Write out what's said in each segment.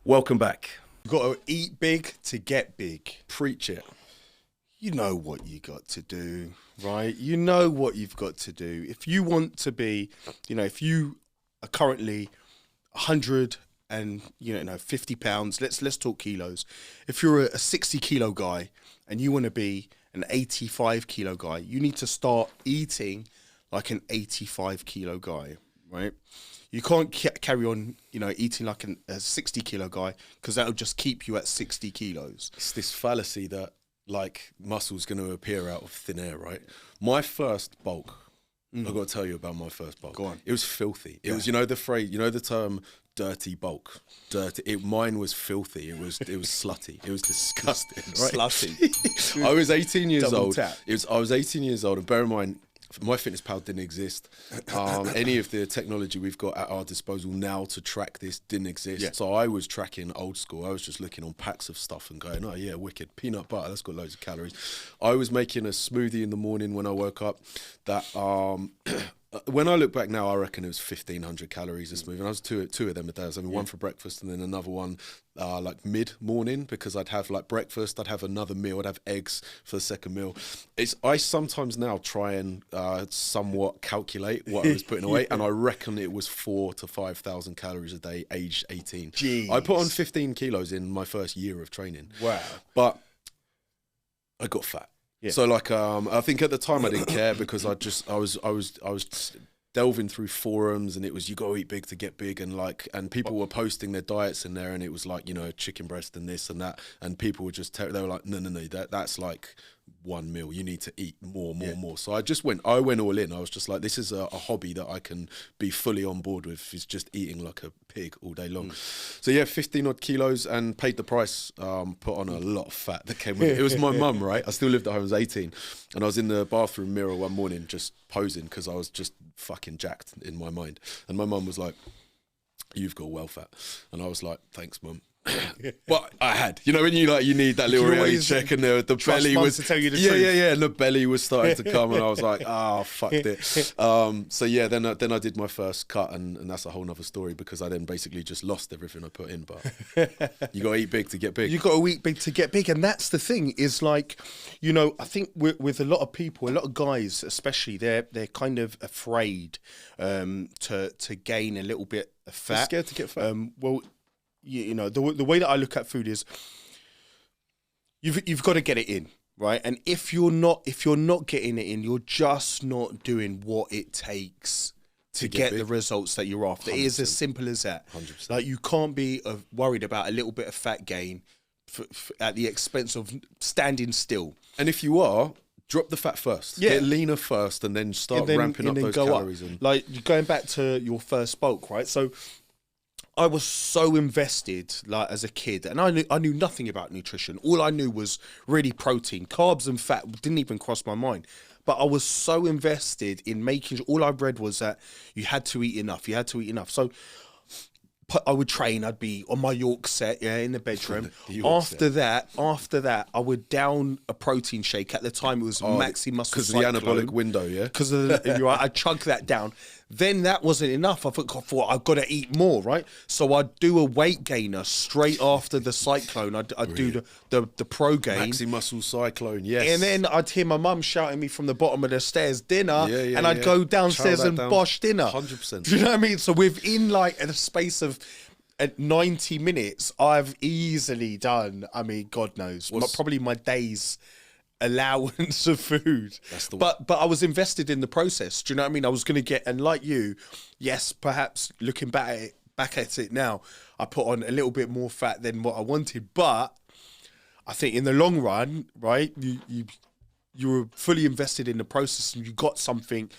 Welcome back. You got to eat big to get big. Preach it. You know what you got to do, right? You know what you've got to do. If you want to be, if you are currently 100 and 50 pounds, let's talk kilos. If you're a 60 kilo guy and you want to be an 85 kilo guy, you need to start eating like an 85 kilo guy, right? You can't carry on, eating like a 60 kilo guy because that'll just keep you at 60 kilos. It's this fallacy that like muscle's going to appear out of thin air, right? My first bulk, I've got to tell you about my first bulk. Go on. It was filthy. It was, the phrase, the term dirty bulk. Dirty. Mine was filthy. It was slutty. It was disgusting. Right? Slutty. I was 18 years Double old. tap. I was 18 years old, and bear in mind, MyFitnessPal didn't exist. Any of the technology we've got at our disposal now to track this didn't exist. Yeah. So I was tracking old school. I was just looking on packs of stuff and going, oh yeah, wicked. Peanut butter, that's got loads of calories. I was making a smoothie in the morning when I woke up that when I look back now, I reckon it was 1,500 calories a smoothie. And I was two of them a day. I was having one for breakfast and then another one like mid-morning, because I'd have like breakfast, I'd have another meal, I'd have eggs for the second meal. I sometimes now try and somewhat calculate what I was putting away, and I reckon it was 4,000 to 5,000 calories a day, aged 18. Jeez. I put on 15 kilos in my first year of training. Wow. But I got fat. Yeah. So like, I think at the time I didn't care because I was delving through forums, and it was, you got to eat big to get big, and people were posting their diets in there, and it was like, chicken breast and this and that, and people were just they were like, no, that's like one meal. You need to eat more. So I went all in. I was just like, this is a hobby that I can be fully on board with. Is just eating like a pig all day long. So yeah, 15 odd kilos, and paid the price. Put on a lot of fat that came with it. It was my mum, right? I still lived at home. I was 18, and I was in the bathroom mirror one morning just posing because I was just fucking jacked in my mind. And my mum was like, "You've got well fat," and I was like, "Thanks, mum." But I had, when you need that little reality check, and the belly was to tell you the truth. Yeah, and the belly was starting to come, and I was like, fuck it. So yeah, then I did my first cut, and that's a whole nother story, because I then basically just lost everything I put in. But you got to eat big to get big. You got to eat big to get big, and that's the thing. Is like, I think with a lot of people, a lot of guys, especially, they're kind of afraid to gain a little bit of fat. They're scared to get fat. The way that I look at food is you've got to get it in, right? And if you're not getting it in, you're just not doing what it takes to get the results that you're after. 100%. It is as simple as that. 100%. Like, you can't be worried about a little bit of fat gain at the expense of standing still. And if you are, drop the fat first. Yeah. Get leaner first, and then start ramping up those calories. And like, going back to your first bulk, right? So I was so invested, like, as a kid, and I knew nothing about nutrition. All I knew was really protein, carbs and fat didn't even cross my mind. But I was so invested in making sure, all I read was that you had to eat enough. So I would train. I'd be on my York set, in the bedroom. After that, I would down a protein shake. At the time, it was Maxi Muscle because of the anabolic window, yeah. Because I chugged that down. Then that wasn't enough. I thought I've got to eat more, right? So I'd do a weight gainer straight after the cyclone. I'd do the pro gain. Maxi Muscle Cyclone, yes. And then I'd hear my mum shouting me from the bottom of the stairs, dinner, and I'd go downstairs and bosh dinner. 100%. Do you know what I mean? So within like a space of 90 minutes, I've easily done, God knows, probably my day's allowance of food. But I was invested in the process. Do you know what I mean? I was going to get, and like you, yes, perhaps looking back at it now, I put on a little bit more fat than what I wanted. But I think in the long run, right, you were fully invested in the process, and you got something.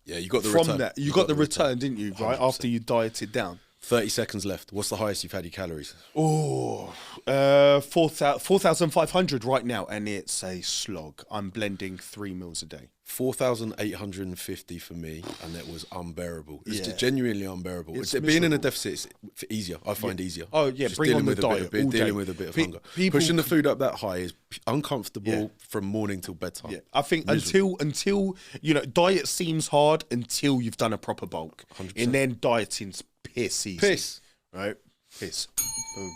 Yeah, you got the from return. that. You got the return, didn't you? Right, 100%. After you dieted down. 30 seconds left. What's the highest you've had your calories? 4,500 right now, and it's a slog. I'm blending 3 meals a day. 4,850 for me, and that was unbearable. It's just genuinely unbearable. Being in a deficit is easier. I find easier. Oh yeah, just bring on the diet. Dealing with a bit of hunger. Pushing the food up that high is uncomfortable from morning till bedtime. Yeah, I think until diet seems hard until you've done a proper bulk, 100%. and then dieting's piss easy. Piss, right? Piss. Boom.